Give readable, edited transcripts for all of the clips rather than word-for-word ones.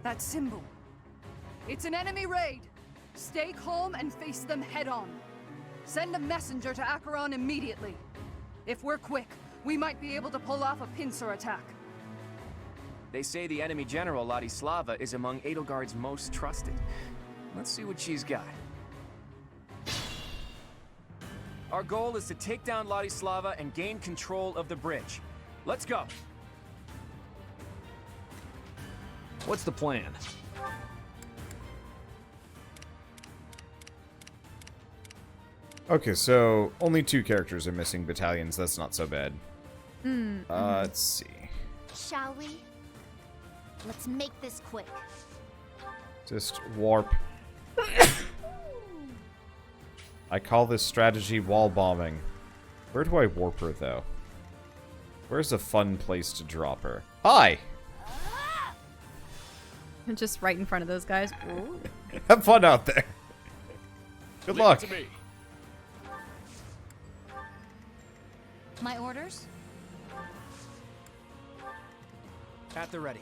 That symbol. It's an enemy raid. Stay calm and face them head on. Send a messenger to Acheron immediately. If we're quick, we might be able to pull off a pincer attack. They say the enemy general, Ladislava, is among Edelgard's most trusted. Let's see what she's got. Our goal is to take down Ladislava and gain control of the bridge. Let's go. What's the plan? Okay, so only 2 characters are missing battalions. That's not so bad. Let's see. Shall we? Let's make this quick. Just warp. I call this strategy wall bombing. Where do I warp her, though? Where's a fun place to drop her? Hi! Just right in front of those guys. Ooh. Have fun out there. Good luck. To me. My orders? At the ready.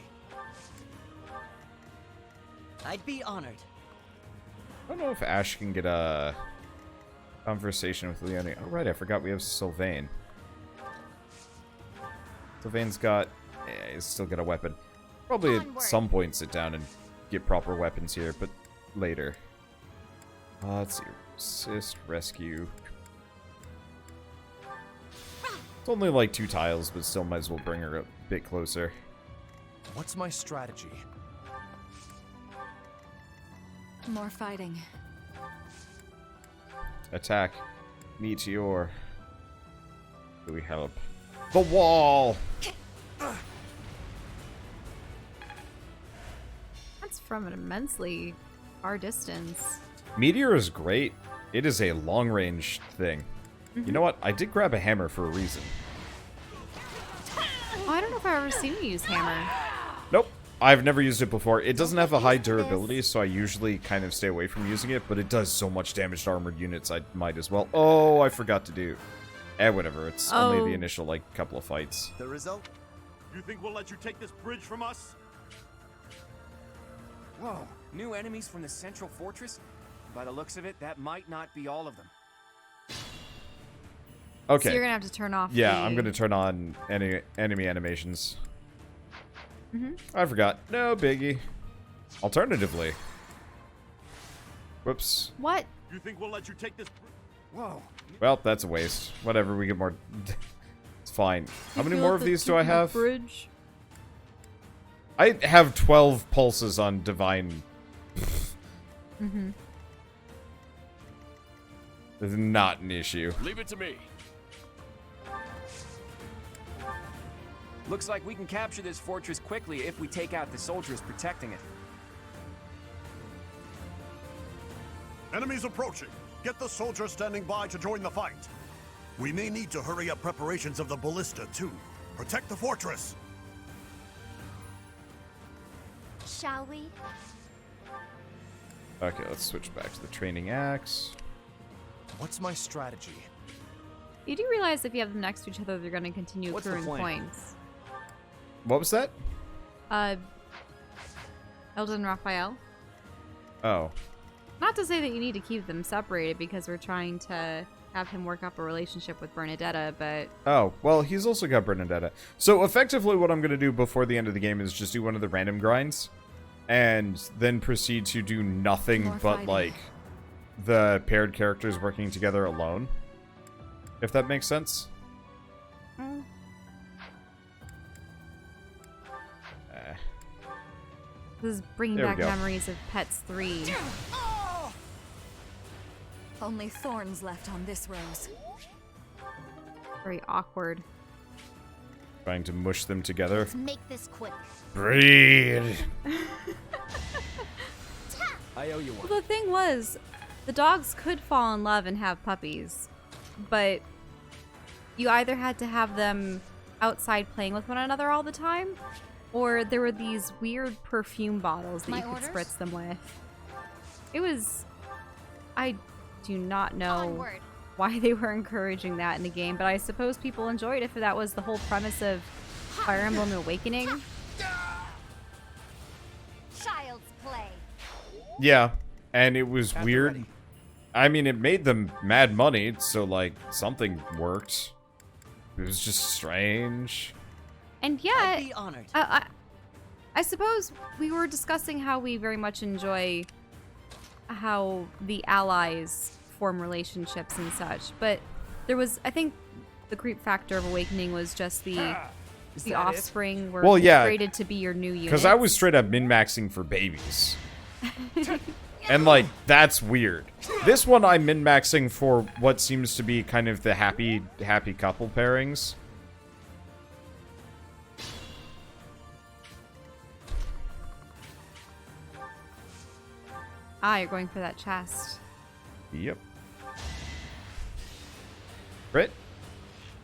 I'd be honored. I don't know if Ash can get a conversation with Leonie. Oh, right, I forgot we have Sylvain. Sylvain's got... Yeah, he's still got a weapon. Probably at some point sit down and get proper weapons here, but later. Let's see. Assist, rescue. It's only like 2 tiles, but still might as well bring her a bit closer. What's my strategy? More fighting. Attack. Meteor. Do we help? The wall! That's from an immensely far distance. Meteor is great. It is a long-range thing. You know what? I did grab a hammer for a reason. Oh, I don't know if I've ever seen you use hammer. Nope. I've never used it before. It doesn't have a high durability, so I usually kind of stay away from using it, but it does so much damage to armored units, I might as well. Oh, I forgot to do. Whatever. It's only the initial, like, couple of fights. The result? You think we'll let you take this bridge from us? Whoa, new enemies from the central fortress? By the looks of it, that might not be all of them. Okay. So you're gonna have to turn off. Yeah, the... I'm gonna turn on enemy animations. I forgot. No biggie. Alternatively. Whoops. What? You think we'll let you take this? Whoa. Well, that's a waste. Whatever, we get more. It's fine. How many more of these do I have? Bridge. I have 12 pulses on divine. It's not an issue. Leave it to me. Looks like we can capture this fortress quickly if we take out the soldiers protecting it. Enemies approaching. Get the soldiers standing by to join the fight. We may need to hurry up preparations of the ballista, too. Protect the fortress. Shall we? Okay, let's switch back to the training axe. What's my strategy? You do realize if you have them next to each other, they're going to continue What's the accruing plan? points. What was that? Eldon Raphael. Oh. Not to say that you need to keep them separated because we're trying to have him work up a relationship with Bernadetta, but... Oh, well, he's also got Bernadetta. So, effectively, what I'm going to do before the end of the game is just do one of the random grinds, and then proceed to do nothing More but, fighting. like, the paired characters working together alone. If that makes sense. This is bringing There we back go. memories of Pets 3. Only thorns left on this rose. Very awkward. Trying to mush them together. Let's make this quick. Breed! I owe you one. Well, the thing was, the dogs could fall in love and have puppies, but you either had to have them outside playing with one another all the time, or there were these weird perfume bottles that My you could orders? spritz them with. It was... I do not know Onward. why they were encouraging that in the game, but I suppose people enjoyed it if that was the whole premise of Fire Emblem Awakening. Shy Yeah, and it was After weird. ready. I mean, it made them mad money, so, like, something worked. It was just strange. And I'd yet, be honored. I suppose we were discussing how we very much enjoy how the allies form relationships and such, but there was, I think, the creep factor of Awakening was just the offspring were Well, yeah, created to be your new unit. Because I was straight up min-maxing for babies. And, like, that's weird. This one I'm min-maxing for what seems to be kind of the happy couple pairings. Ah, you're going for that chest. Yep. Crit?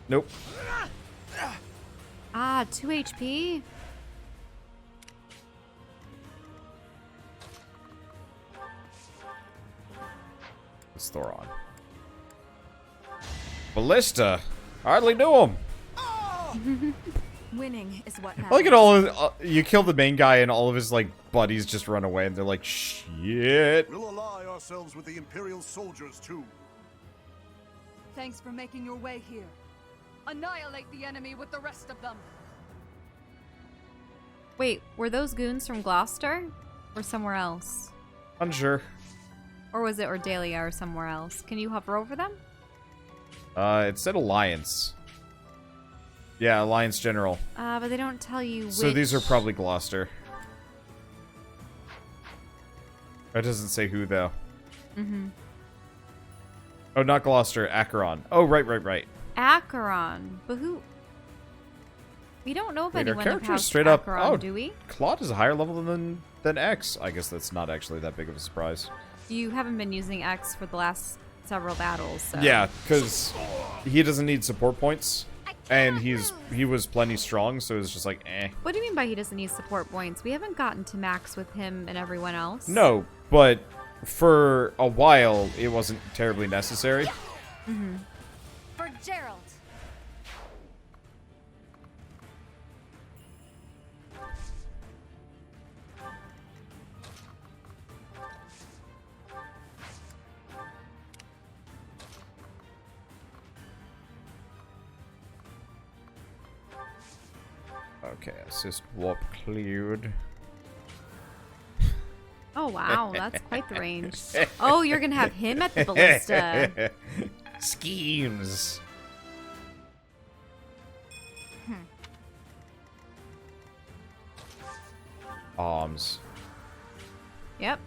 Nope. Ah, 2 HP? It's Thoron. Ballista? Hardly knew him. Winning is what Look at all of you kill the main guy and all of his, like, buddies just run away and they're like, shit. We'll ally ourselves with the Imperial soldiers, too. Thanks for making your way here. Annihilate the enemy with the rest of them. Wait, were those goons from Gloucester? Or somewhere else? Unsure. Or was it Ordalia or somewhere else? Can you hover over them? It said Alliance. Yeah, Alliance General. But they don't tell you which... So these are probably Gloucester. It doesn't say who, though. Mm-hmm. Oh, not Gloucester, Acheron. Oh, right. Acheron. But who... We don't know if Wait, our anyone of character is House straight up... Acheron, Oh, do we? Claude is a higher level than X. I guess that's not actually that big of a surprise. You haven't been using X for the last several battles, so... Yeah, because he doesn't need support points. And he was plenty strong, so it was just like, eh. What do you mean by he doesn't need support points? We haven't gotten to max with him and everyone else. No, but for a while, it wasn't terribly necessary. Mm-hmm. For Gerald. Okay, assist warp cleared. Oh, wow. That's quite the range. Oh, you're going to have him at the ballista. Schemes. Arms. Yep.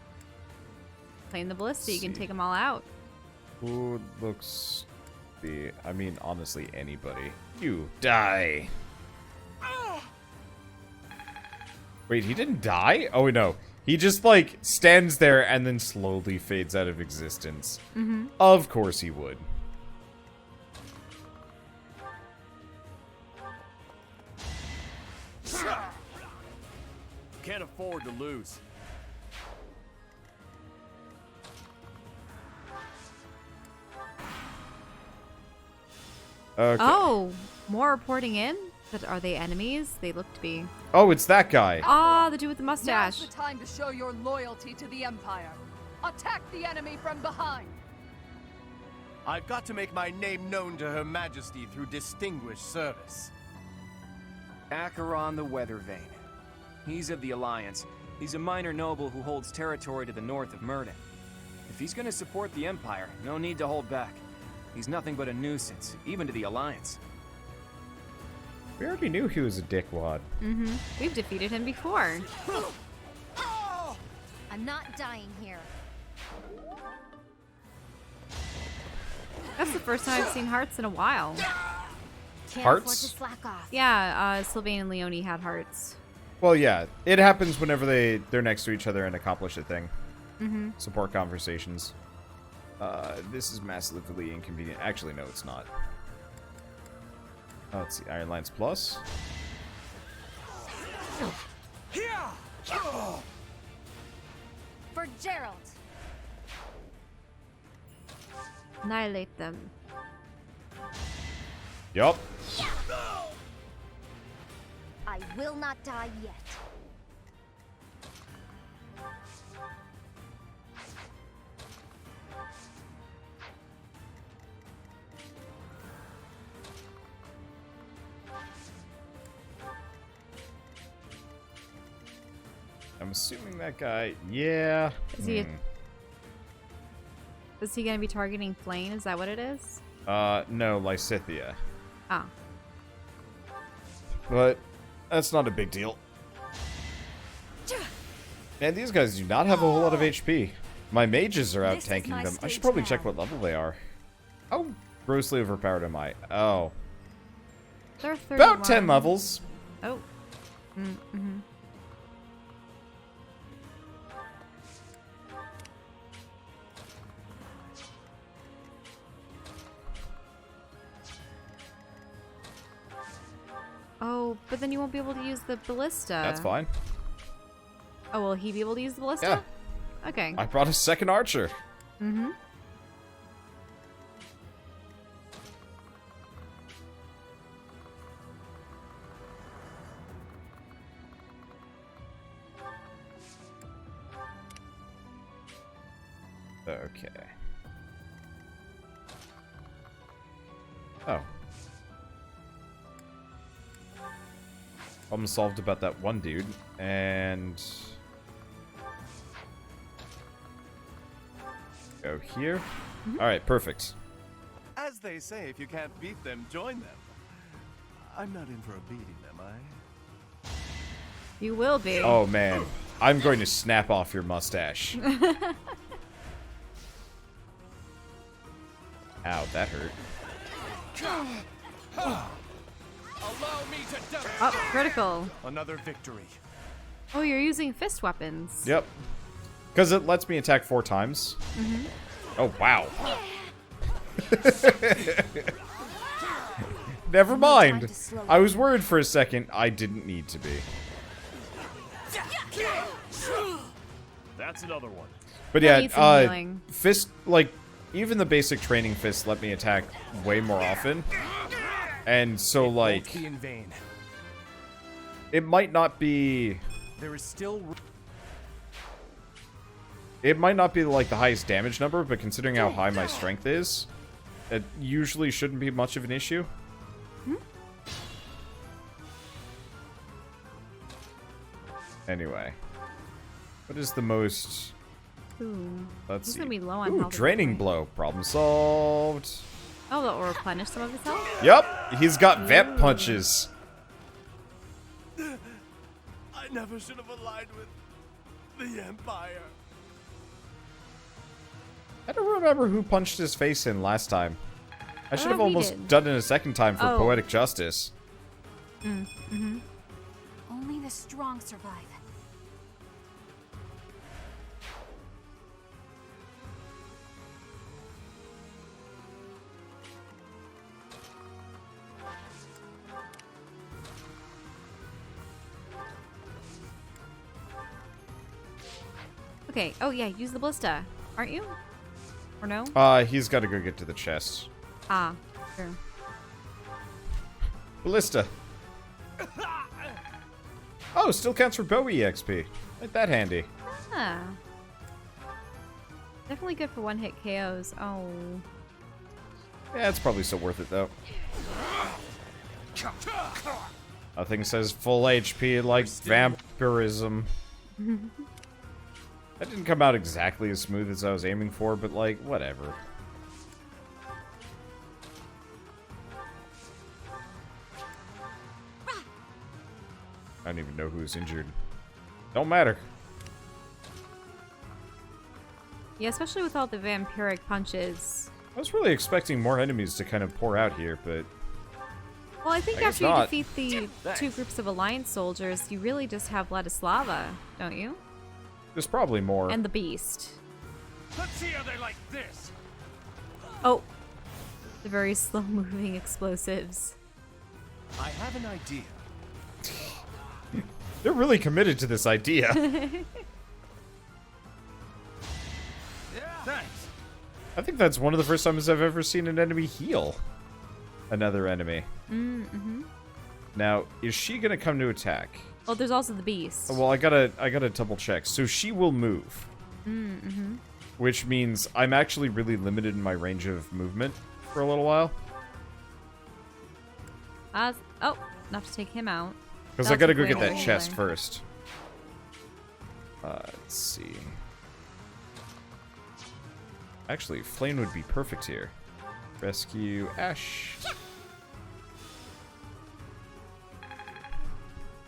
Playing the ballista, you can take them all out. Who looks the... I mean, honestly, anybody. You die. Wait, he didn't die? Oh, no. He just, like, stands there and then slowly fades out of existence. Mm-hmm. Of course he would. Can't afford to lose. Okay. Oh, more reporting in? But are they enemies? They look to be. Oh, it's that guy. Ah, the dude with the mustache. Now's the time to show your loyalty to the Empire. Attack the enemy from behind. I've got to make my name known to Her Majesty through distinguished service. Acheron the Weathervane. He's of the Alliance. He's a minor noble who holds territory to the north of Murden. If he's gonna support the Empire, no need to hold back. He's nothing but a nuisance, even to the Alliance. We already knew he was a dickwad. Mm-hmm. We've defeated him before. I'm not dying here. That's the first time I've seen hearts in a while. Can't Hearts? afford to slack off. Yeah, Sylvain and Leonie had hearts. Well, yeah. It happens whenever they're next to each other and accomplish a thing. Mm-hmm. Support conversations. This is massively inconvenient. Actually, no, it's not. Oh, let's see. Iron Lance Plus. For Gerald. Annihilate them. Yup. I will not die yet. I'm assuming that guy... Yeah. Is he going to be targeting Flame? Is that what it is? No, Lysithia. Ah. But that's not a big deal. Man, these guys do not have a whole lot of HP. My mages are out tanking them. I should probably check what level they are. How grossly overpowered am I? Oh. They're 31. About 10 levels. Oh. Mm-hmm. Oh, but then you won't be able to use the ballista. That's fine. Oh, will he be able to use the ballista? Yeah. Okay. I brought a second archer. Mm-hmm. Okay. Oh. Problem solved about that one dude, and... Go here. Alright, perfect. As they say, if you can't beat them, join them. I'm not in for a beating, am I? You will be. Oh man, I'm going to snap off your mustache. Ow, that hurt. Allow me to demonstrate. Oh, critical. Another victory. Oh, you're using fist weapons. Yep. Because it lets me attack 4 times. Mm-hmm. Oh, wow. Never mind. I was worried for a second. I didn't need to be. That's another one. But I need some yeah, healing. fist, like, even the basic training fists let me attack way more often. And so, like, Won't be in vain. it might not be... There is still... It might not be, like, the highest damage number, but considering how high my strength is, it usually shouldn't be much of an issue. Anyway. What is the most... Ooh. Let's He's see. gonna be low on Ooh, health. draining blow. Problem solved. Oh, that will replenish some of his health? Yep, he's got vamp punches. I never should have aligned with the Empire. I don't remember who punched his face in last time. I should have we almost did. done it a second time for Oh. poetic justice. Only the strong survive. Okay. Oh, yeah. Use the ballista. Aren't you? Or no? He's got to go get to the chest. Ah, sure. Ballista. Oh, still counts for bow EXP. Ain't that handy. Ah. Definitely good for one-hit KOs. Oh. Yeah, it's probably still worth it, though. Nothing says full HP like vampirism. That didn't come out exactly as smooth as I was aiming for, but, like, whatever. I don't even know who's injured. Don't matter. Yeah, especially with all the vampiric punches. I was really expecting more enemies to kind of pour out here, but... Well, I think I guess after you not. defeat the 2 groups of Alliance soldiers, you really just have Vladislava, don't you? There's probably more. And the Beast. Let's see how they like this. Oh. The very slow-moving explosives. I have an idea. They're really committed to this idea. Thanks. I think that's one of the first times I've ever seen an enemy heal another enemy. Mm-hmm. Now, is she gonna come to attack? Oh, there's also the Beast. Well, I gotta double check. So she will move. Mm-hmm. Which means I'm actually really limited in my range of movement for a little while. Oh, enough to take him out. Because I That'll gotta take go way get more that chest healing. first. Let's see. Actually, Flame would be perfect here. Rescue Ash.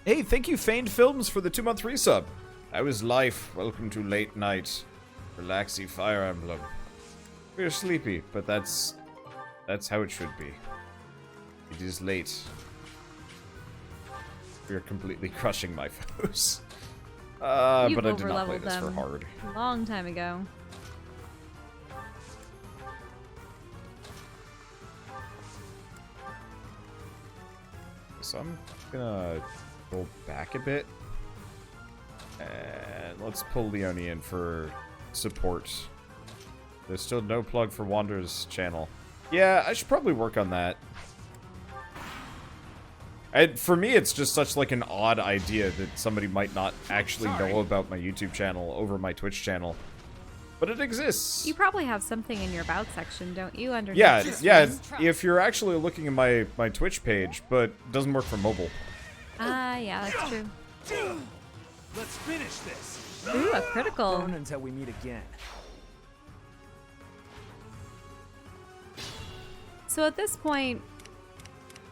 Hey, thank you, Feigned Films, for the 2-month resub. I was life. Welcome to late night. Relaxy Fire Emblem. We're sleepy, but that's how it should be. It is late. We're completely crushing my foes. But I did not play this for hard. A long time ago. So I'm gonna go back a bit. And let's pull Leonie in for support. There's still no plug for Wander's channel. Yeah, I should probably work on that. For me, it's just such like an odd idea that somebody might not actually know about my YouTube channel over my Twitch channel. But it exists. You probably have something in your about section, don't you? Under yeah. If you're actually looking at my Twitch page, but it doesn't work for mobile. Ah, yeah, that's true. Let's finish this. Ooh, a critical. Burn until we meet again. So at this point,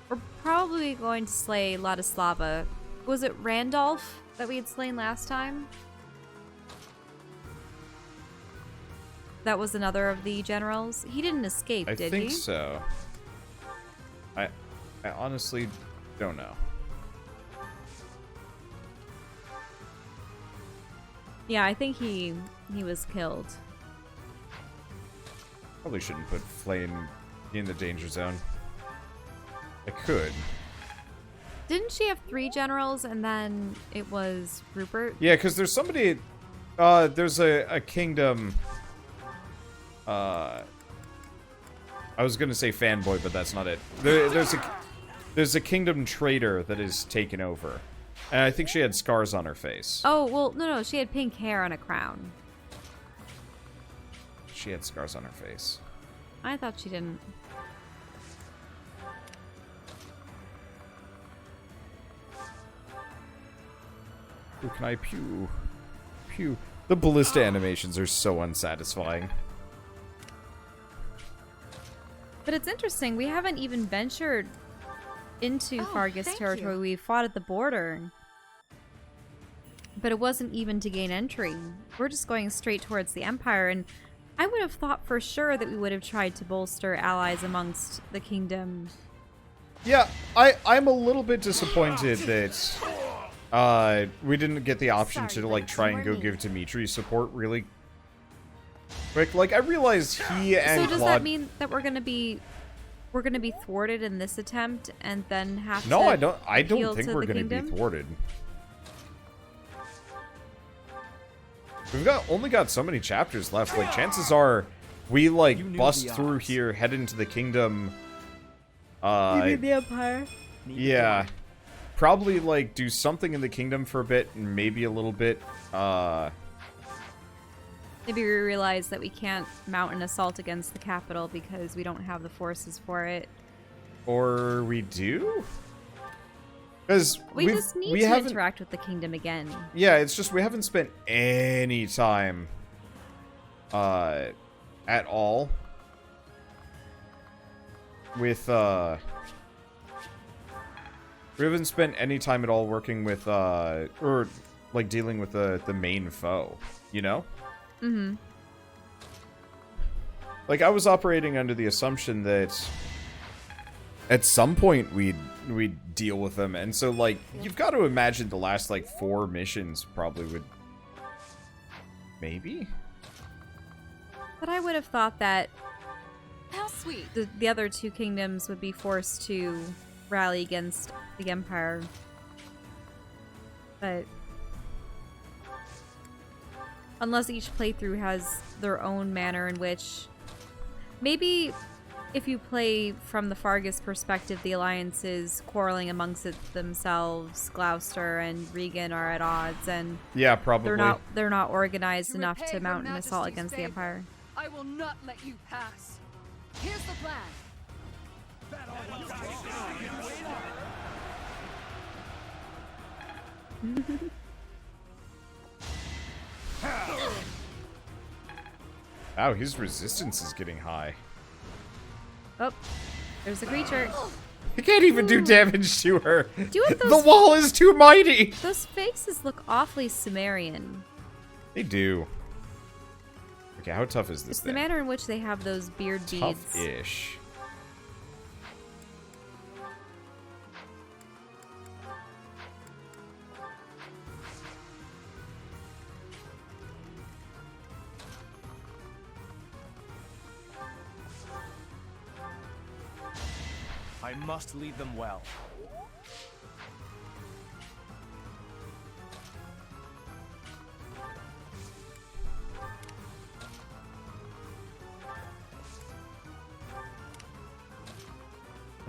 we're probably going to slay Ladislava. Was it Randolph that we had slain last time? That was another of the generals. He didn't escape, did he? I think so. I honestly don't know. Yeah, I think he was killed. Probably shouldn't put Flame in the danger zone. I could. Didn't she have 3 generals and then it was Rupert? Yeah, because there's somebody... there's a kingdom... I was gonna say fanboy, but that's not it. There's a kingdom traitor that is taken over. And I think she had scars on her face. Oh, well, no, she had pink hair and a crown. She had scars on her face. I thought she didn't. Who can I pew? Pew. The ballista animations are so unsatisfying. But it's interesting, we haven't even ventured into Fargus territory. We fought at the border. But it wasn't even to gain entry. We're just going straight towards the Empire, and I would have thought for sure that we would have tried to bolster allies amongst the kingdom. Yeah, I'm a little bit disappointed that we didn't get the option to like try and go give Dimitri support really quick. Like I realize he and So does Claude... that mean that we're gonna be thwarted in this attempt and then have No, to I don't appeal think to we're the gonna be kingdom? thwarted. We've only got so many chapters left. Like chances are we like bust through here, head into the kingdom. You mean the Empire? Yeah. Probably like do something in the kingdom for a bit and maybe a little bit Maybe we realize that we can't mount an assault against the capital because we don't have the forces for it. Or we do? Because We just need to interact with the kingdom again. Yeah, it's just we haven't spent any time at all with we haven't spent any time at all working with or like dealing with the main foe, you know? Mm-hmm. Like I was operating under the assumption that at some point we'd deal with them, and so like you've got to imagine the last like 4 missions probably would maybe. But I would have thought that How sweet. the other 2 kingdoms would be forced to rally against the Empire. But unless each playthrough has their own manner in which maybe if you play from the Fargus perspective, the alliances quarreling amongst themselves, Gloucester and Regan are at odds, and Yeah, probably. they're not organized enough repay to Her mount an assault Majesty's against the favor, Empire. I will not let you pass. Here's the plan. Wow, his resistance is getting high. Oh, there's a creature. He can't even do damage to her. Do it The those, wall is too mighty. those faces look awfully Sumerian. They do. Okay, how tough is this It's the thing? manner in which they have those beard beads. Tough-ish. I must lead them well.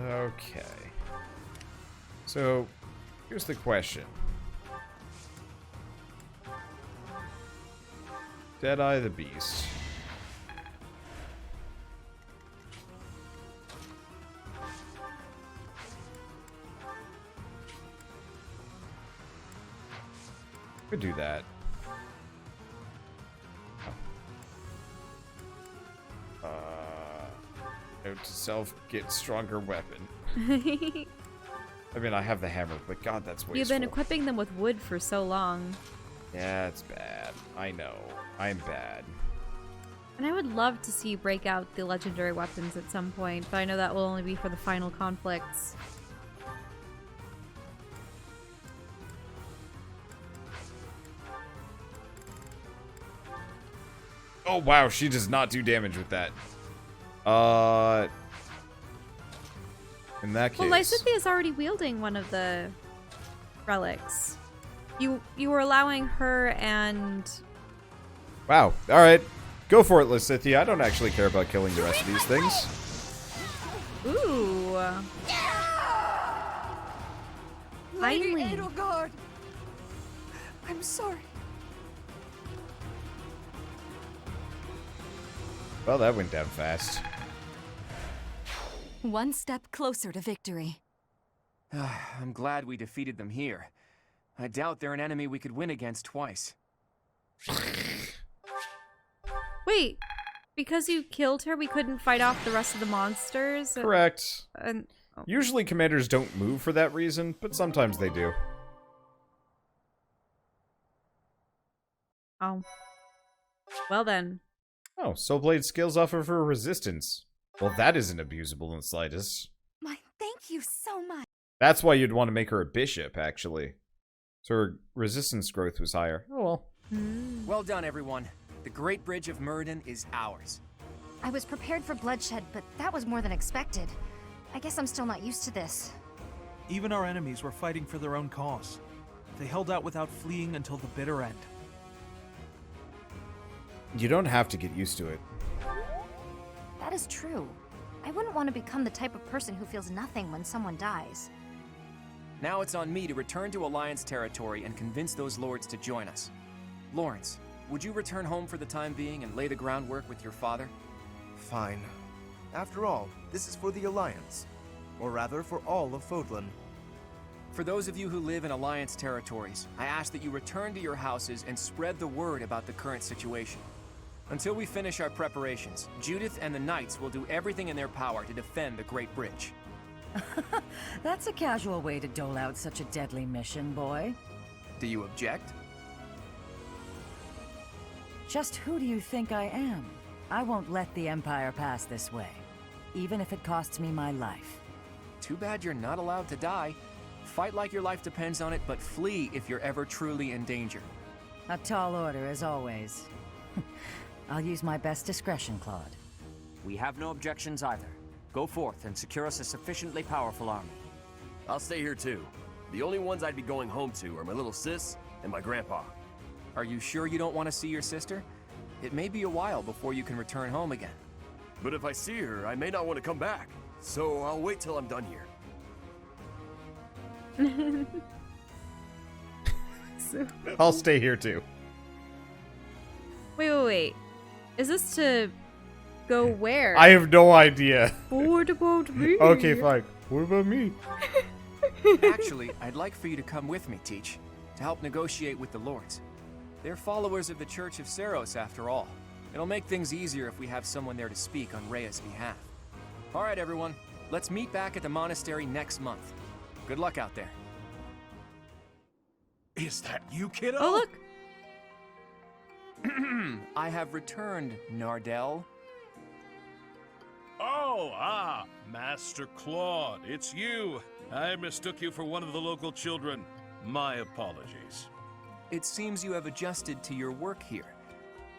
Okay. So, here's the question. Deadeye the Beast. Could do that. Note to self, get stronger weapon. I mean, I have the hammer, but God, that's wasteful. You've been equipping them with wood for so long. Yeah, it's bad. I know. I'm bad. And I would love to see you break out the legendary weapons at some point, but I know that will only be for the final conflicts. Oh, wow, she does not do damage with that. In that case... Well, Lysithea is already wielding one of the relics. You were allowing her and... Wow, alright. Go for it, Lysithea. I don't actually care about killing the rest of these things. Ooh. Lady Finally. Edelgard! I'm sorry. Well, that went down fast. One step closer to victory. I'm glad we defeated them here. I doubt they're an enemy we could win against twice. Wait, because you killed her, we couldn't fight off the rest of the monsters? Correct. Oh. Usually commanders don't move for that reason, but sometimes they do. Oh. Well then. Oh, Soulblade skills offer for resistance. Well, that isn't abusable in the slightest. My thank you so much. That's why you'd want to make her a bishop, actually. So her resistance growth was higher. Oh well. Well done, everyone. The Great Bridge of Myrden is ours. I was prepared for bloodshed, but that was more than expected. I guess I'm still not used to this. Even our enemies were fighting for their own cause. They held out without fleeing until the bitter end. You don't have to get used to it. That is true. I wouldn't want to become the type of person who feels nothing when someone dies. Now it's on me to return to Alliance territory and convince those lords to join us. Lawrence, would you return home for the time being and lay the groundwork with your father? Fine. After all, this is for the Alliance. Or rather, for all of Fódlan. For those of you who live in Alliance territories, I ask that you return to your houses and spread the word about the current situation. Until we finish our preparations, Judith and the Knights will do everything in their power to defend the Great Bridge. That's a casual way to dole out such a deadly mission, boy. Do you object? Just who do you think I am? I won't let the Empire pass this way, even if it costs me my life. Too bad you're not allowed to die. Fight like your life depends on it, but flee if you're ever truly in danger. A tall order, as always. I'll use my best discretion, Claude. We have no objections either. Go forth and secure us a sufficiently powerful army. I'll stay here too. The only ones I'd be going home to are my little sis and my grandpa. Are you sure you don't want to see your sister? It may be a while before you can return home again. But if I see her, I may not want to come back. So I'll wait till I'm done here. I'll stay here too. Wait. Is this to go where? I have no idea. What about me? Okay, fine. What about me? Actually, I'd like for you to come with me, Teach, to help negotiate with the lords. They're followers of the Church of Seiros, after all. It'll make things easier if we have someone there to speak on Rhea's behalf. All right, everyone. Let's meet back at the monastery next month. Good luck out there. Is that you, kiddo? Oh, look. I have returned, Nardell. Oh, Master Claude, it's you. I mistook you for one of the local children. My apologies. It seems you have adjusted to your work here.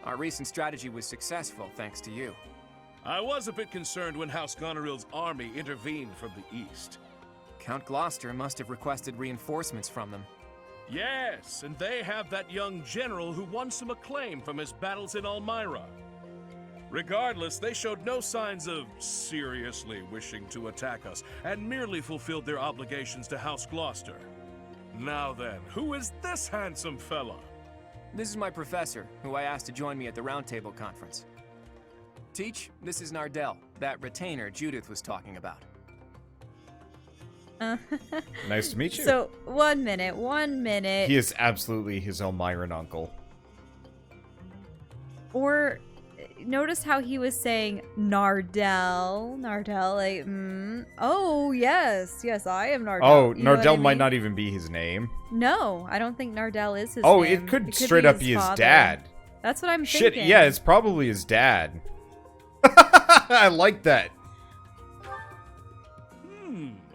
Our recent strategy was successful, thanks to you. I was a bit concerned when House Goneril's army intervened from the east. Count Gloucester must have requested reinforcements from them. Yes, and they have that young general who won some acclaim from his battles in Almyra. Regardless, they showed no signs of seriously wishing to attack us, and merely fulfilled their obligations to House Gloucester. Now then, who is this handsome fella? This is my professor, who I asked to join me at the Roundtable Conference. Teach, this is Nardell, that retainer Judith was talking about. Nice to meet you. So, 1 minute. He is absolutely his Elmyran uncle. Or, notice how he was saying Nardell, like, oh, yes, I am Nardell. Oh, You know Nardell what I mean? might not even be his name. No, I don't think Nardell is his Oh, name. it could straight up be his father. dad. That's what I'm Shit, thinking. yeah, it's probably his dad. I like that.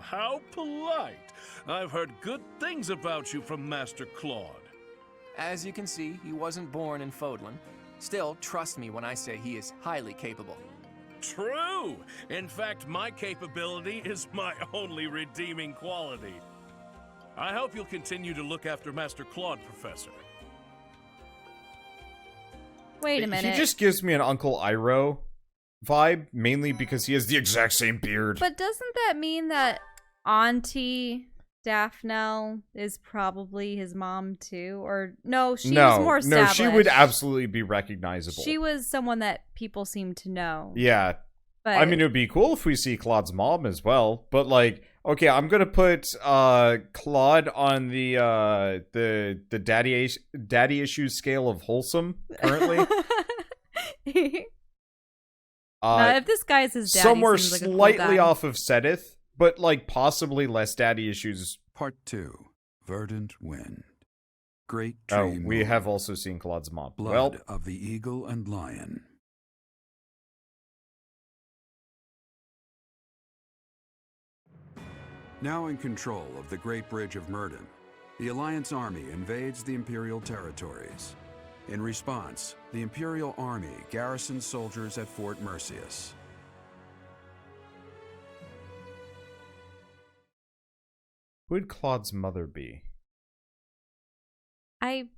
How polite. I've heard good things about you from Master Claude. As you can see, he wasn't born in Fódlan. Still, trust me when I say he is highly capable. True! In fact, my capability is my only redeeming quality. I hope you'll continue to look after Master Claude, Professor. Wait a minute. He just gives me an Uncle Iroh vibe, mainly because he has the exact same beard. But doesn't that mean that Auntie Daphne is probably his mom too? Or no, she was more established. No, she would absolutely be recognizable. She was someone that people seem to know. Yeah. But I mean, it would be cool if we see Claude's mom as well. But like, okay, I'm gonna put Claude on the daddy issues scale of wholesome currently. Now, if this guy's his daddy, somewhere seems like a cool slightly guy. off of Sedith, but like possibly less daddy issues. Part 2, Verdant Wind. Great Oh, tree we moon, have also seen Claude's mom. blood Well, of the eagle and lion. Now in control of the Great Bridge of Myrden, the Alliance army invades the Imperial territories. In response, the Imperial army garrisons soldiers at Fort Mercius. who would Claude's mother be? I'm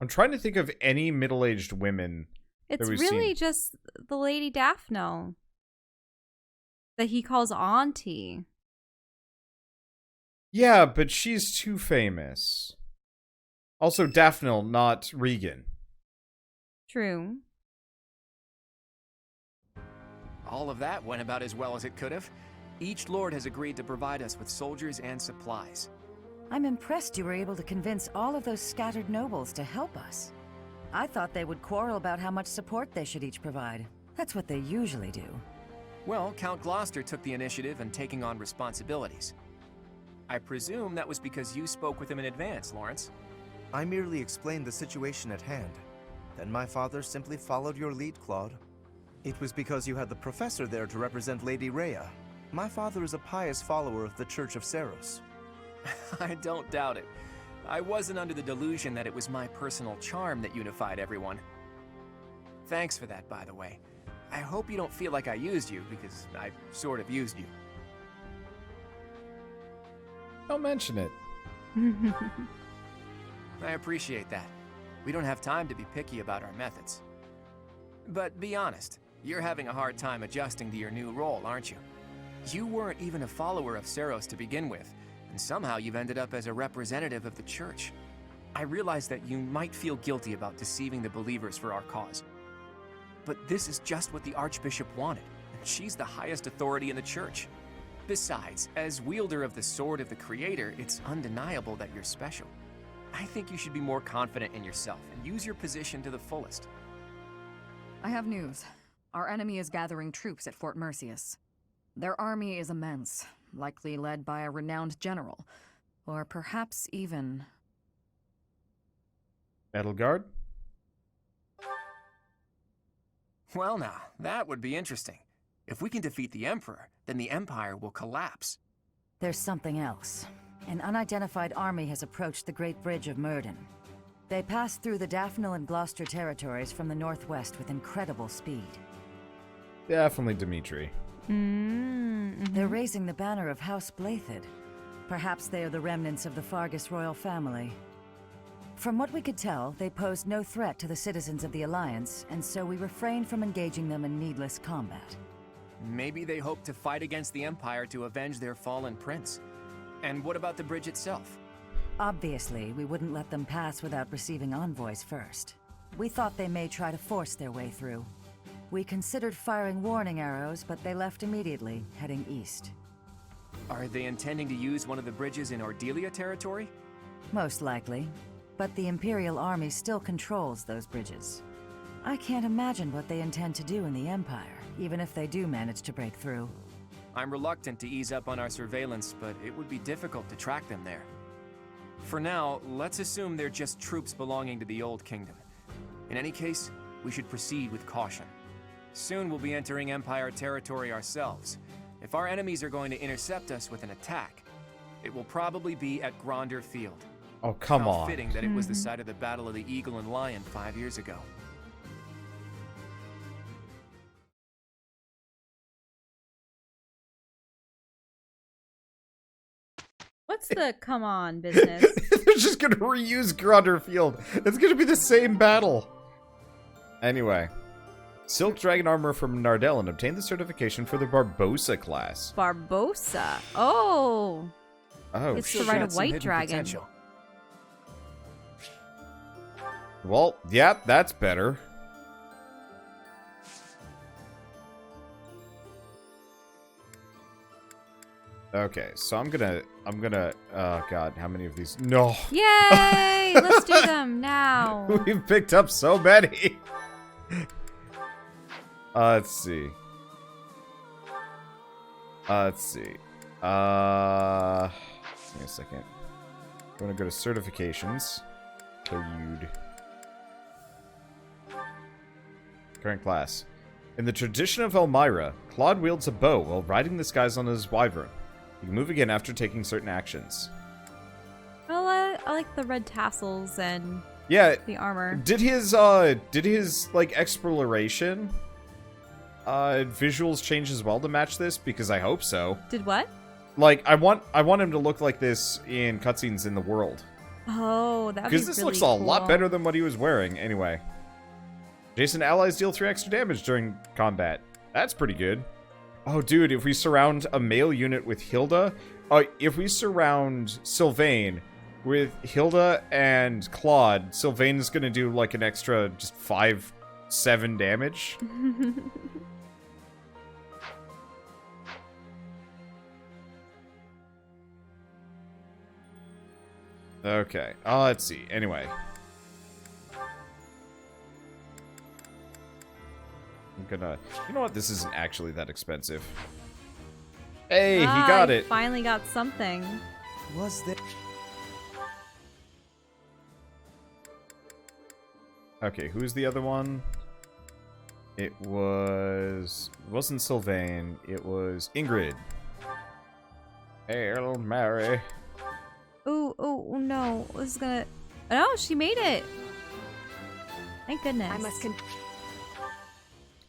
trying to think of any middle-aged women. It's that we've really seen. just the Lady Daphne that he calls Auntie. Yeah, but she's too famous. Also, Daphne, not Regan. True. All of that went about as well as it could have. Each lord has agreed to provide us with soldiers and supplies. I'm impressed you were able to convince all of those scattered nobles to help us. I thought they would quarrel about how much support they should each provide. That's what they usually do. Well, Count Gloucester took the initiative in taking on responsibilities. I presume that was because you spoke with him in advance, Lawrence. I merely explained the situation at hand. Then my father simply followed your lead, Claude. It was because you had the professor there to represent Lady Rhea. My father is a pious follower of the Church of Seiros. I don't doubt it. I wasn't under the delusion that it was my personal charm that unified everyone. Thanks for that, by the way. I hope you don't feel like I used you, because I sort of used you. Don't mention it. I appreciate that. We don't have time to be picky about our methods. But be honest, you're having a hard time adjusting to your new role, aren't you? You weren't even a follower of Seiros to begin with, and somehow you've ended up as a representative of the Church. I realize that you might feel guilty about deceiving the believers for our cause. But this is just what the Archbishop wanted, and she's the highest authority in the Church. Besides, as wielder of the Sword of the Creator, it's undeniable that you're special. I think you should be more confident in yourself and use your position to the fullest. I have news. Our enemy is gathering troops at Fort Merceus. Their army is immense, likely led by a renowned general, or perhaps even... Edelgard? Well now, that would be interesting. If we can defeat the Emperor, then the Empire will collapse. There's something else. An unidentified army has approached the Great Bridge of Murden. They passed through the Daphne and Gloucester territories from the northwest with incredible speed. Definitely Dimitri. They're raising the banner of House Blathid. Perhaps they are the remnants of the Fargus royal family. From what we could tell, they posed no threat to the citizens of the Alliance, and so we refrained from engaging them in needless combat. Maybe they hope to fight against the Empire to avenge their fallen prince. And what about the bridge itself? Obviously, we wouldn't let them pass without receiving envoys first. We thought they may try to force their way through. We considered firing warning arrows, but they left immediately, heading east. Are they intending to use one of the bridges in Ordelia territory? Most likely. But the Imperial Army still controls those bridges. I can't imagine what they intend to do in the Empire, even if they do manage to break through. I'm reluctant to ease up on our surveillance, but it would be difficult to track them there. For now, let's assume they're just troops belonging to the Old Kingdom. In any case, we should proceed with caution. Soon we'll be entering Empire territory ourselves. If our enemies are going to intercept us with an attack, it will probably be at Gronder Field. Oh, come How on. fitting that it was the site of the Battle of the Eagle and Lion 5 years ago. What's the come on business? They're just gonna reuse Gronder Field. It's gonna be the same battle. Anyway. Silk Dragon armor from Nardell and obtained the certification for the Barbossa class. Barbossa. Oh. Oh, it's shit. to ride a white dragon. Potential. Well, yeah, that's better. Okay, so I'm gonna, oh god, how many of these? No. Yay! Let's do them now. We've picked up so many. Let's see. Let's see. Give me a second. I'm gonna go to certifications. Code. Current class. In the tradition of Elmira, Claude wields a bow while riding the skies on his wyvern. He can move again after taking certain actions. Well, I like the red tassels and the armor. Did his like exploration visuals change as well to match this? Because I hope so. Did what? Like I want him to look like this in cutscenes in the world. Oh, that would be because this really looks cool. a lot better than what he was wearing. Anyway, adjacent allies deal 3 extra damage during combat. That's pretty good. Oh, dude, if we surround a male unit with Hilda, if we surround Sylvain with Hilda and Claude, Sylvain's gonna do like an extra just 5-7 damage. Okay. Let's see. Anyway. I'm gonna... You know what? This isn't actually that expensive. Hey, he got it. Finally got something. Was there... Okay, who's the other one? It wasn't Sylvain. It was Ingrid. Hail Mary. Oh no. This is gonna... Oh, she made it. Thank goodness. I must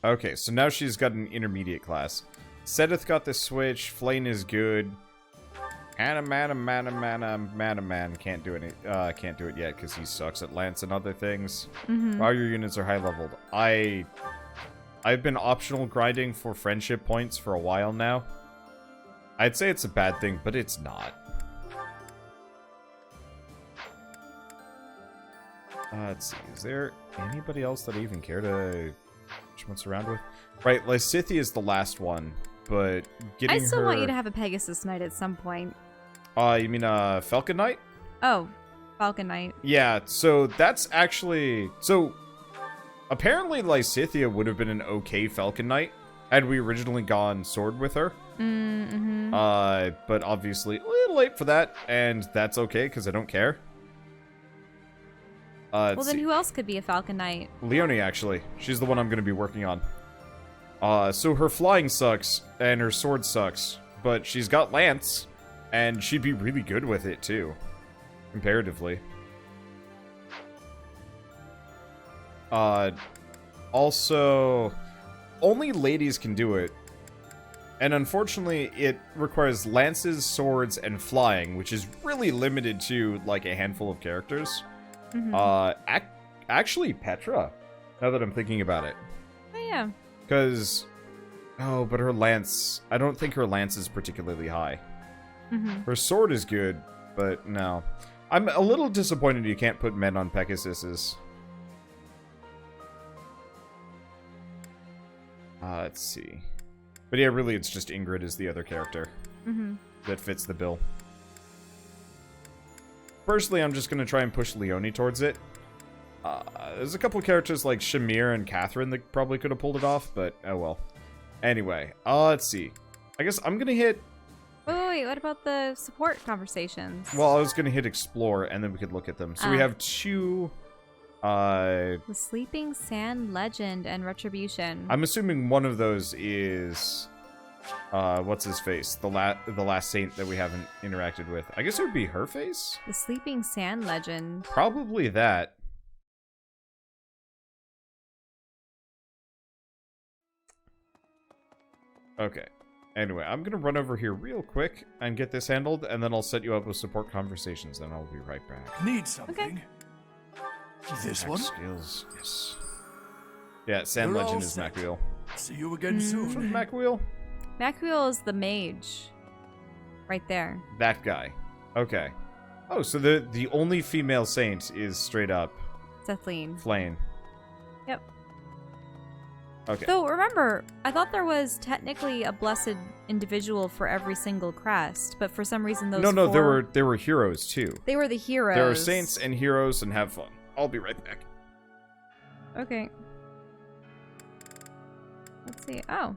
Okay, so now she's got an intermediate class. Sedith got the switch. Flane is good. Man can't do it yet because he sucks at lance and other things. While your units are high leveled. I've been optional grinding for friendship points for a while now. I'd say it's a bad thing, but it's not. Let's see. Is there anybody else that I even care to once around with? Right, Lysithea is the last one, but getting I still her... want you to have a Pegasus Knight at some point. You mean Falcon Knight? Oh, Falcon Knight. Yeah, so that's actually... So, Apparently, Lysithea would have been an okay Falcon Knight had we originally gone sword with her. Mm-hmm. But obviously, a little late for that, and that's okay, because I don't care. Well, then who else could be a Falcon Knight? Leonie, actually. She's the one I'm going to be working on. So her flying sucks, and her sword sucks, but she's got Lance, and she'd be really good with it, too. Comparatively. Also, only ladies can do it. And unfortunately, it requires lances, swords, and flying, which is really limited to, like, a handful of characters. Mm-hmm. Actually, Petra, now that I'm thinking about it. Oh, yeah. Because, oh, but her lance, I don't think her lance is particularly high. Mm-hmm. Her sword is good, but no. I'm a little disappointed you can't put men on Pegasuses. Let's see. But yeah, really, it's just Ingrid is the other character that fits the bill. Personally, I'm just going to try and push Leonie towards it. There's a couple characters like Shamir and Catherine that probably could have pulled it off, but oh well. Anyway, let's see. I guess I'm going to hit... Wait, what about the support conversations? Well, I was going to hit Explore, and then we could look at them. So we have two... The Sleeping Sand Legend and Retribution. I'm assuming one of those is... what's his face? The last saint that we haven't interacted with. I guess it would be her face? The Sleeping Sand Legend. Probably that. Okay. Anyway, I'm gonna run over here real quick and get this handled, and then I'll set you up with support conversations, and I'll be right back. Need something? Okay. This one? Skills, yes. Yeah, Sand You're Legend all is set. Macwheel. See you again soon. From Macwheel? Macwheel is the mage. Right there. That guy. Okay. Oh, so the only female saint is straight up... Sethlene. Flane. Yep. Okay. So remember, I thought there was technically a blessed individual for every single crest, but for some reason those No, there were heroes too. They were the heroes. There are saints and heroes, and have fun. I'll be right back. Okay. Let's see. Oh.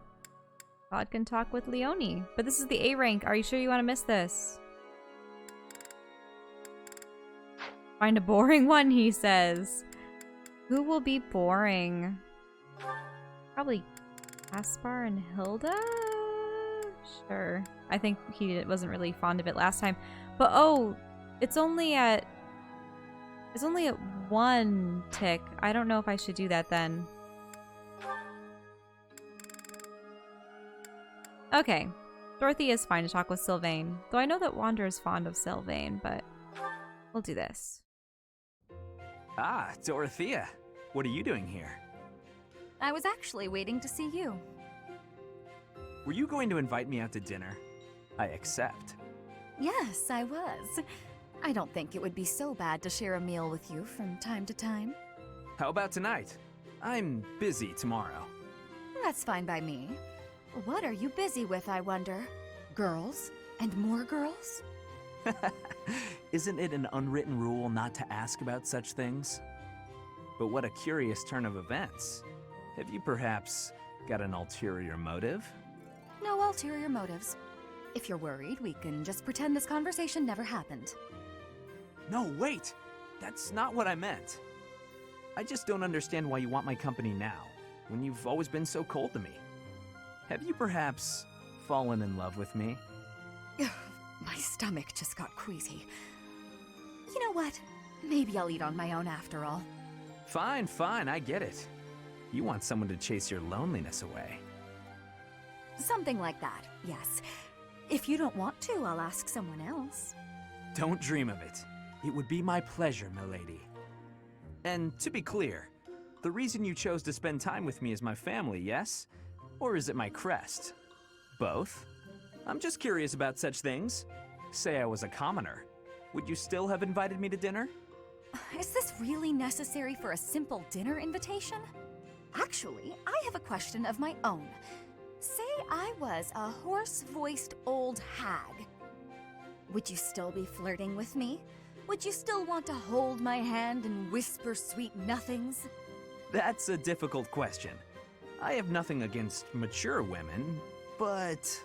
God can talk with Leonie. But this is the A rank. Are you sure you want to miss this? Find a boring one, he says. Who will be boring? Probably Caspar and Hilda? Sure. I think he wasn't really fond of it last time. But oh, it's only at 1 tick. I don't know if I should do that then. Okay. Dorothy is fine to talk with Sylvain. Though I know that Wander is fond of Sylvain, but we'll do this. Ah, Dorothea. What are you doing here? I was actually waiting to see you. Were you going to invite me out to dinner? I accept. Yes, I was. I don't think it would be so bad to share a meal with you from time to time. How about tonight? I'm busy tomorrow. That's fine by me. What are you busy with, I wonder? Girls? And more girls? Isn't it an unwritten rule not to ask about such things? But what a curious turn of events. Have you perhaps got an ulterior motive? No ulterior motives. If you're worried, we can just pretend this conversation never happened. No, wait! That's not what I meant. I just don't understand why you want my company now, when you've always been so cold to me. Have you perhaps fallen in love with me? My stomach just got queasy. You know what? Maybe I'll eat on my own after all. Fine, fine, I get it. You want someone to chase your loneliness away. Something like that, yes. If you don't want to, I'll ask someone else. Don't dream of it. It would be my pleasure, milady. And to be clear, the reason you chose to spend time with me is my family, yes? Or is it my crest? Both? I'm just curious about such things. Say I was a commoner. Would you still have invited me to dinner? Is this really necessary for a simple dinner invitation? Actually, I have a question of my own. Say I was a hoarse-voiced old hag. Would you still be flirting with me? Would you still want to hold my hand and whisper sweet nothings? That's a difficult question. I have nothing against mature women, but...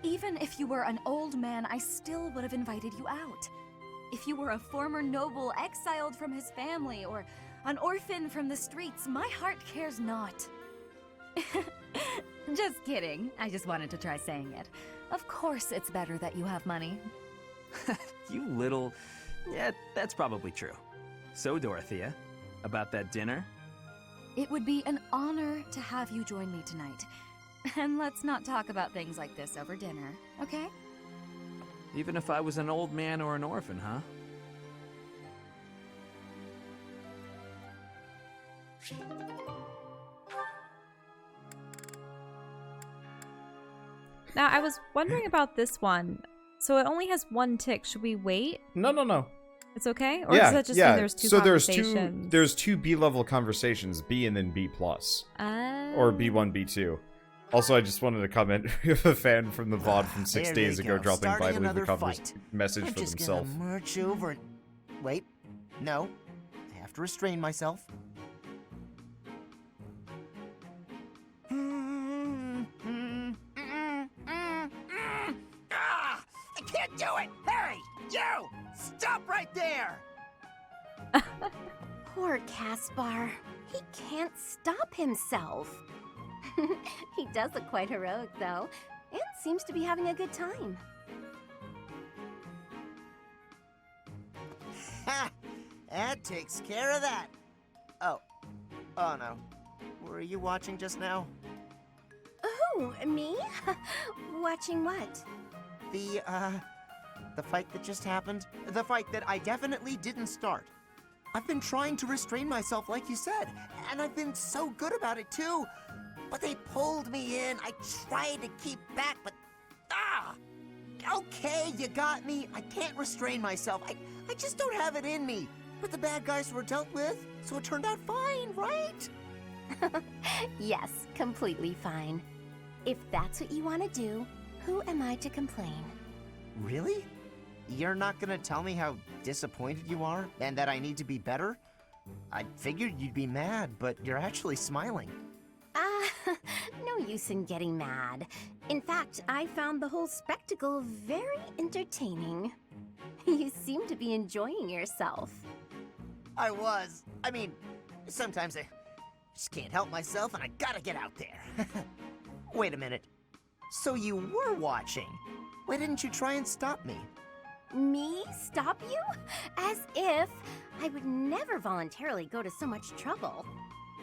Even if you were an old man, I still would have invited you out. If you were a former noble exiled from his family, or an orphan from the streets, my heart cares not. Just kidding. I just wanted to try saying it. Of course it's better that you have money. You little... Yeah, that's probably true. So, Dorothea, about that dinner? It would be an honor to have you join me tonight. And let's not talk about things like this over dinner, okay? Even if I was an old man or an orphan, huh? Now, I was wondering about this one. So it only has one tick. Should we wait? No. It's okay? Or does that just mean there's two conversations? There's two B-level conversations, B and then B+. Or B1, B2. Also, I just wanted to comment, we have a fan from the VOD from 6 days ago dropping by to leave a message for himself. I'm just gonna march over and... Wait. No. I have to restrain myself. I can't do it! Harry! You! Stop right there! Poor Caspar. He can't stop himself. He does look quite heroic, though, and seems to be having a good time. Ha! That takes care of that. Oh. Oh no. Were you watching just now? Who? Me? Watching what? The fight that just happened. The fight that I definitely didn't start. I've been trying to restrain myself like you said, and I've been so good about it too. But they pulled me in. I tried to keep back, but... Okay, you got me. I can't restrain myself. I just don't have it in me. But the bad guys were dealt with, so it turned out fine, right? Yes, completely fine. If that's what you want to do, who am I to complain? Really? You're not gonna tell me how disappointed you are, and that I need to be better? I figured you'd be mad, but you're actually smiling. No use in getting mad. In fact, I found the whole spectacle very entertaining. You seem to be enjoying yourself. I was. I mean, sometimes I just can't help myself and I gotta get out there. Wait a minute. So you were watching? Why didn't you try and stop me? Me? Stop you? As if I would never voluntarily go to so much trouble.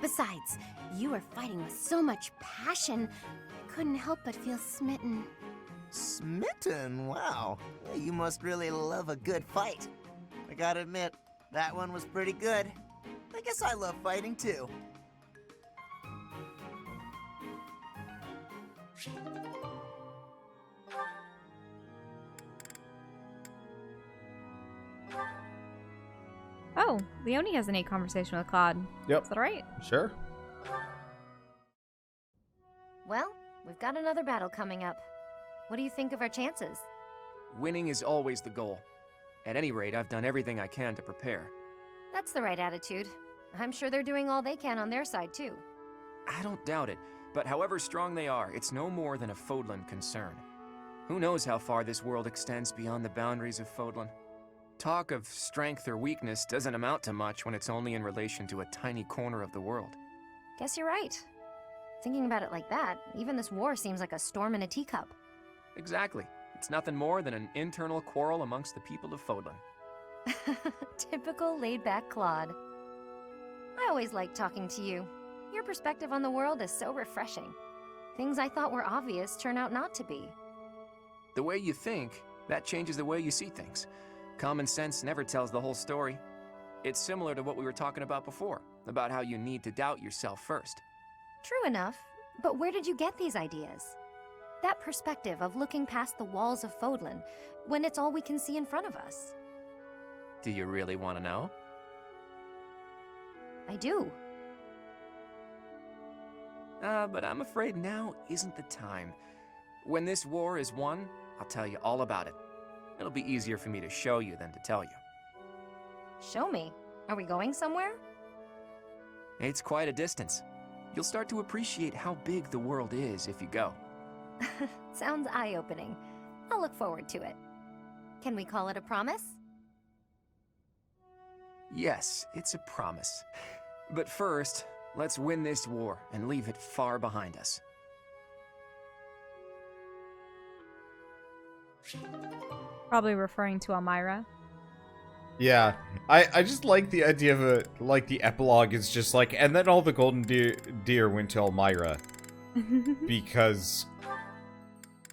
Besides, you were fighting with so much passion, I couldn't help but feel smitten. Smitten? Wow. You must really love a good fight. I gotta admit, that one was pretty good. I guess I love fighting too. Oh, Leonie has an 8 conversation with Claude. Yep. Is that right? Sure. Well, we've got another battle coming up. What do you think of our chances? Winning is always the goal. At any rate, I've done everything I can to prepare. That's the right attitude. I'm sure they're doing all they can on their side, too. I don't doubt it, but however strong they are, it's no more than a Fódlan concern. Who knows how far this world extends beyond the boundaries of Fódlan? Talk of strength or weakness doesn't amount to much when it's only in relation to a tiny corner of the world. Guess you're right. Thinking about it like that, even this war seems like a storm in a teacup. Exactly. It's nothing more than an internal quarrel amongst the people of Fódlan. Typical laid-back Claude. I always like talking to you. Your perspective on the world is so refreshing. Things I thought were obvious turn out not to be. The way you think, that changes the way you see things. Common sense never tells the whole story. It's similar to what we were talking about before, about how you need to doubt yourself first. True enough, but where did you get these ideas? That perspective of looking past the walls of Fódlan, when it's all we can see in front of us. Do you really want to know? I do. But I'm afraid now isn't the time. When this war is won, I'll tell you all about it. It'll be easier for me to show you than to tell you. Show me. Are we going somewhere? It's quite a distance. You'll start to appreciate how big the world is if you go. Sounds eye-opening. I'll look forward to it. Can we call it a promise? Yes, it's a promise. But first, let's win this war and leave it far behind us. Probably referring to Elmira. Yeah, I just like the idea of the epilogue is just like, and then all the golden deer went to Elmira. Because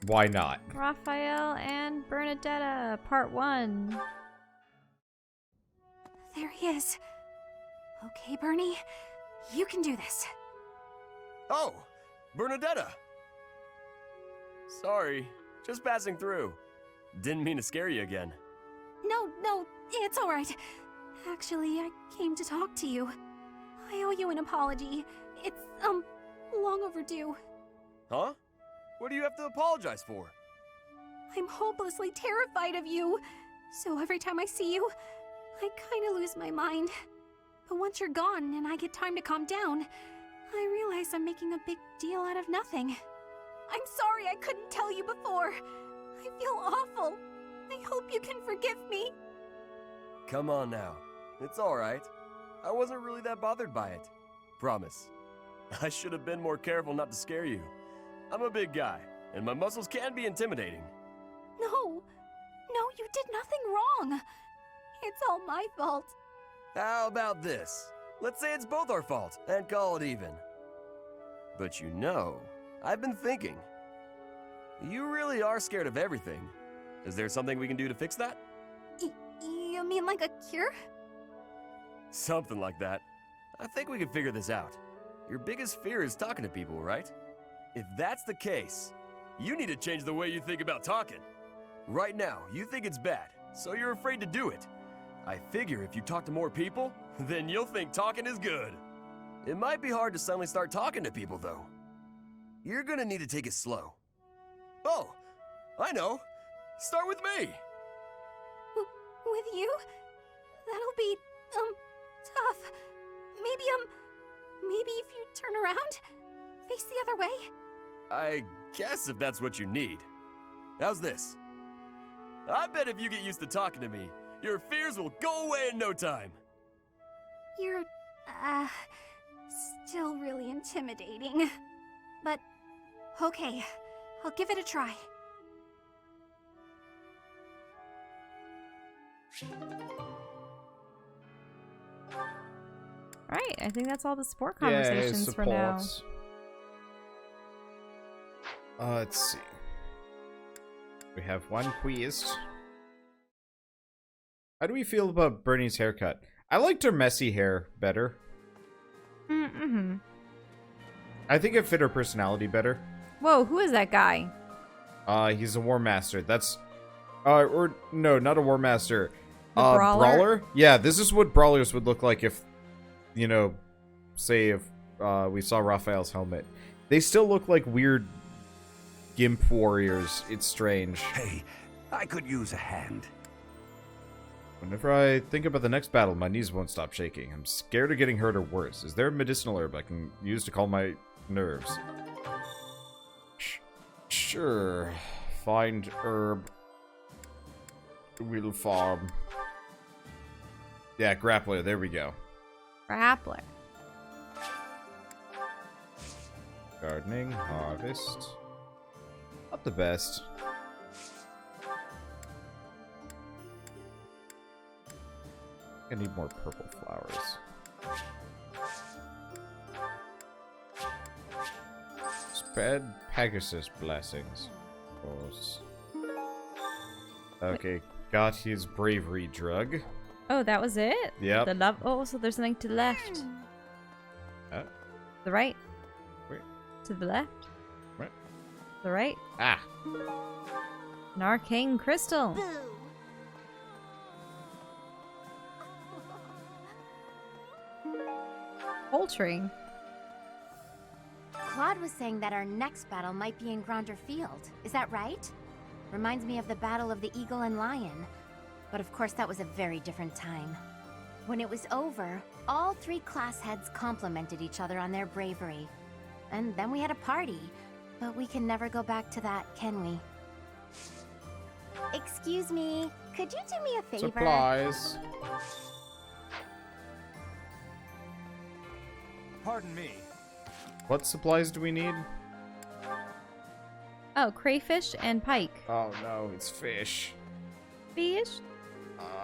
why not? Raphael and Bernadetta, part 1. There he is. Okay, Bernie, you can do this. Oh, Bernadetta! Sorry, just passing through. Didn't mean to scare you again. No, it's all right. Actually, I came to talk to you. I owe you an apology. It's, long overdue. Huh? What do you have to apologize for? I'm hopelessly terrified of you. So every time I see you, I kinda lose my mind. But once you're gone and I get time to calm down, I realize I'm making a big deal out of nothing. I'm sorry I couldn't tell you before. I feel awful. I hope you can forgive me. Come on now. It's alright. I wasn't really that bothered by it. Promise. I should have been more careful not to scare you. I'm a big guy, and my muscles can be intimidating. No, you did nothing wrong. It's all my fault. How about this? Let's say it's both our fault, and call it even. But you know, I've been thinking. You really are scared of everything. Is there something we can do to fix that? You mean like a cure? Something like that. I think we can figure this out. Your biggest fear is talking to people, right? If that's the case, you need to change the way you think about talking. Right now, you think it's bad, so you're afraid to do it. I figure if you talk to more people, then you'll think talking is good. It might be hard to suddenly start talking to people, though. You're gonna need to take it slow. Oh, I know. Start with me. With you? That'll be, tough. Maybe if you turn around, face the other way? I guess if that's what you need. How's this? I bet if you get used to talking to me, your fears will go away in no time. You're, still really intimidating. But, okay, I'll give it a try. Right, I think that's all the sport conversations for now. Let's see. We have one quiz. How do we feel about Bernie's haircut? I liked her messy hair better. Mm-hmm. I think it fit her personality better. Whoa, who is that guy? He's a War Master. That's... or, no, not a War Master. The Brawler? Yeah, this is what Brawlers would look like if, you know, say if we saw Raphael's helmet. They still look like weird Gimp warriors. It's strange. Hey, I could use a hand. Whenever I think about the next battle, my knees won't stop shaking. I'm scared of getting hurt or worse. Is there a medicinal herb I can use to calm my nerves? Sure. Find herb. We'll farm. Yeah, grappler. There we go. Grappler. Gardening, harvest. Not the best. I need more purple flowers. Spread Pegasus blessings. Of course. Okay, got his bravery drug. Oh, that was it? Yep. The love. Oh, so there's something to the left. The right. Wait. To the left. Right. The right. Ah. An arcane crystal. Poultry. Claude was saying that our next battle might be in Gronder Field. Is that right? Reminds me of the Battle of the Eagle and Lion. But of course that was a very different time. When it was over, all 3 class heads complimented each other on their bravery. And then we had a party. But we can never go back to that, can we? Excuse me, could you do me a favor? Supplies. Pardon me. What supplies do we need? Oh, crayfish and pike. Oh no, it's fish. Fish?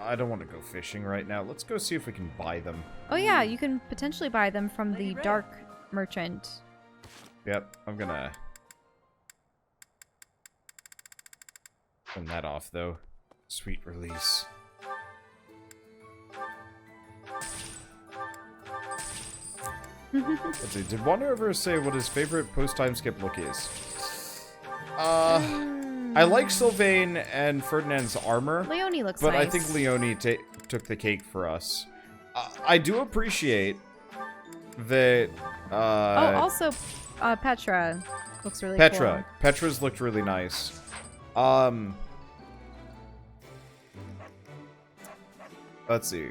I don't want to go fishing right now. Let's go see if we can buy them. Oh yeah, you can potentially buy them from the dark merchant. Yep, I'm gonna turn that off though. Sweet release. Let's see, did Wander ever say what his favorite post-time skip look is? I like Sylvain and Ferdinand's armor. Leonie looks but nice. I think Leonie took the cake for us. I do appreciate that. Also, Petra looks really cool. Petra's looked really nice. Let's see.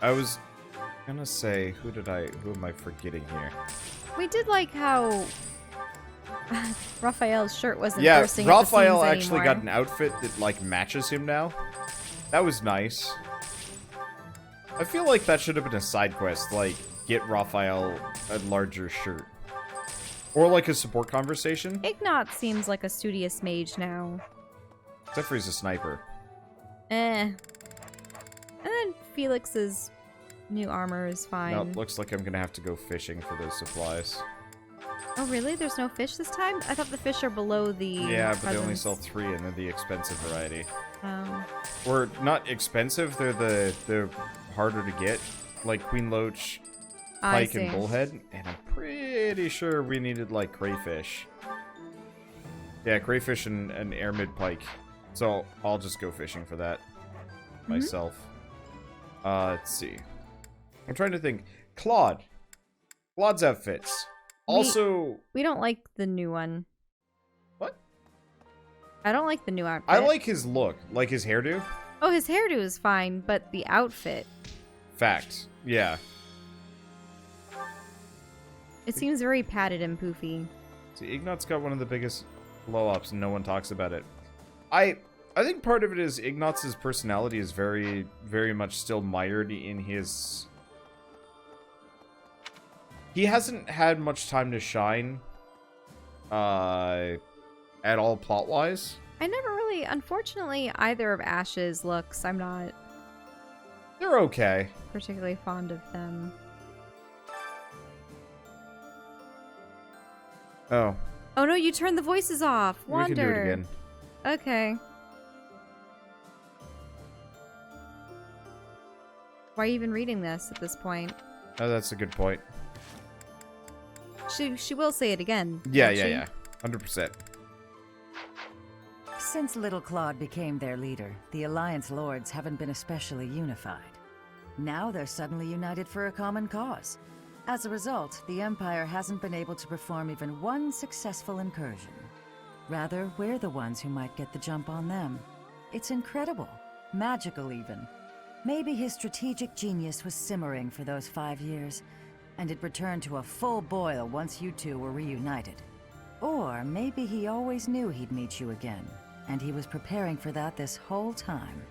I was gonna say, who am I forgetting here? We did like how Raphael's shirt wasn't Yeah, bursting at the Raphael seams actually anymore. got an outfit that like matches him now. That was nice. I feel like that should have been a side quest, like get Raphael a larger shirt. Or like a support conversation. Ignat seems like a studious mage now. Except for he's a sniper. And then Felix's new armor is fine. Nope, looks like I'm gonna have to go fishing for those supplies. Oh really? There's no fish this time? I thought the fish are below the Yeah, but they only presents. sell 3 and they're the expensive variety. Oh. Or not expensive, they're the harder to get. Like Queen Loach, I Pike, and see. Bullhead. And I'm pretty sure we needed like crayfish. Yeah, crayfish and airmid pike. So I'll just go fishing for that myself. Let's see. I'm trying to think. Claude's outfits. Also, we don't like the new one. What? I don't like the new outfit. I like his look, like his hairdo. Oh, his hairdo is fine, but the outfit. Fact. Yeah. It seems very padded and poofy. See, Ignat's got one of the biggest blow-ups and no one talks about it. I think part of it is Ignat's personality is very, very much still mired in his... He hasn't had much time to shine at all plot-wise. I never really, unfortunately, either of Ash's looks, I'm not They're okay. particularly fond of them. Oh. Oh no, you turned the voices off. Wander. We can do it again. Okay. Why are you even reading this at this point? Oh, that's a good point. She will say it again. Yeah, won't yeah, she? yeah. 100%. Since Little Claude became their leader, the Alliance Lords haven't been especially unified. Now they're suddenly united for a common cause. As a result, the Empire hasn't been able to perform even one successful incursion. Rather, we're the ones who might get the jump on them. It's incredible. Magical, even. Maybe his strategic genius was simmering for those 5 years, and it returned to a full boil once you two were reunited. Or maybe he always knew he'd meet you again, and he was preparing for that this whole time.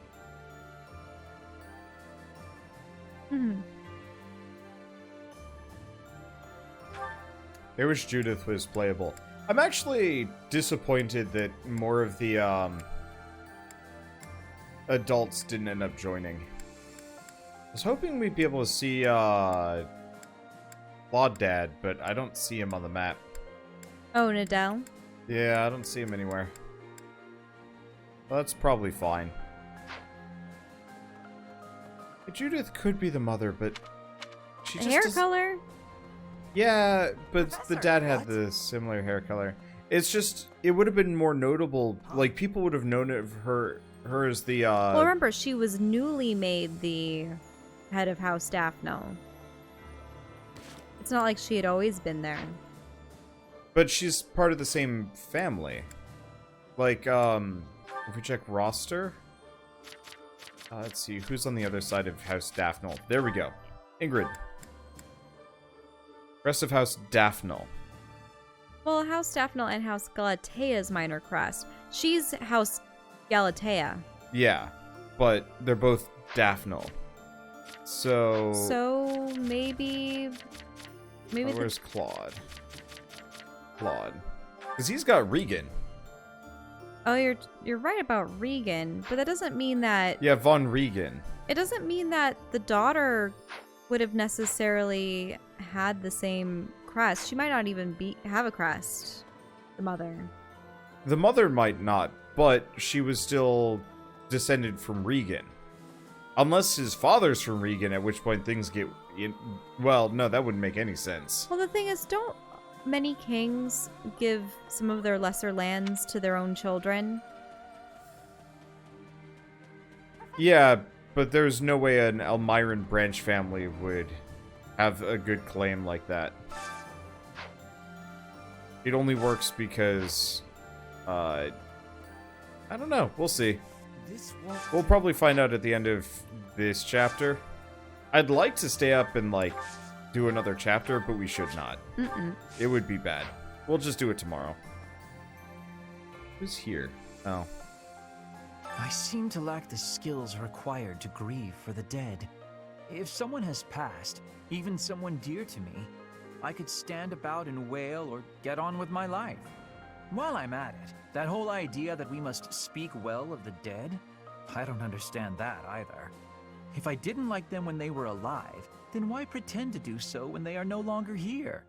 I wish Judith was playable. I'm actually disappointed that more of the adults didn't end up joining. I was hoping we'd be able to see Claude Dad, but I don't see him on the map. Oh, Nadell? Yeah, I don't see him anywhere. Well, that's probably fine. Judith could be the mother, but she just Hair doesn't- color? Yeah, but the dad had the similar hair color. It's just, it would have been more notable. Like, people would have known of her as the, Well, remember, she was newly made the head of House Daphno. It's not like she had always been there. But she's part of the same family. Like, if we check roster, Let's see, who's on the other side of House Daphnel? There we go. Ingrid. Crest of House Daphnel. Well, House Daphnel and House Galatea's minor crest. She's House Galatea. Yeah, but they're both Daphnel. So maybe where's Claude? Claude. Because he's got Regan. Oh, you're right about Regan, but that doesn't mean that... Yeah, Von Regan. It doesn't mean that the daughter would have necessarily had the same crest. She might not even have a crest, the mother. The mother might not, but she was still descended from Regan. Unless his father's from Regan, at which point things get... Well, no, that wouldn't make any sense. Well, the thing is, don't many kings give some of their lesser lands to their own children? Yeah, but there's no way an Elmiran branch family would have a good claim like that. It only works because... I don't know. We'll see. We'll probably find out at the end of this chapter. I'd like to stay up and, like, do another chapter, but we should not. It would be bad. We'll just do it tomorrow. Who's here? Oh. I seem to lack the skills required to grieve for the dead. If someone has passed, even someone dear to me, I could stand about and wail or get on with my life. While I'm at it, that whole idea that we must speak well of the dead, I don't understand that either. If I didn't like them when they were alive, then why pretend to do so when they are no longer here?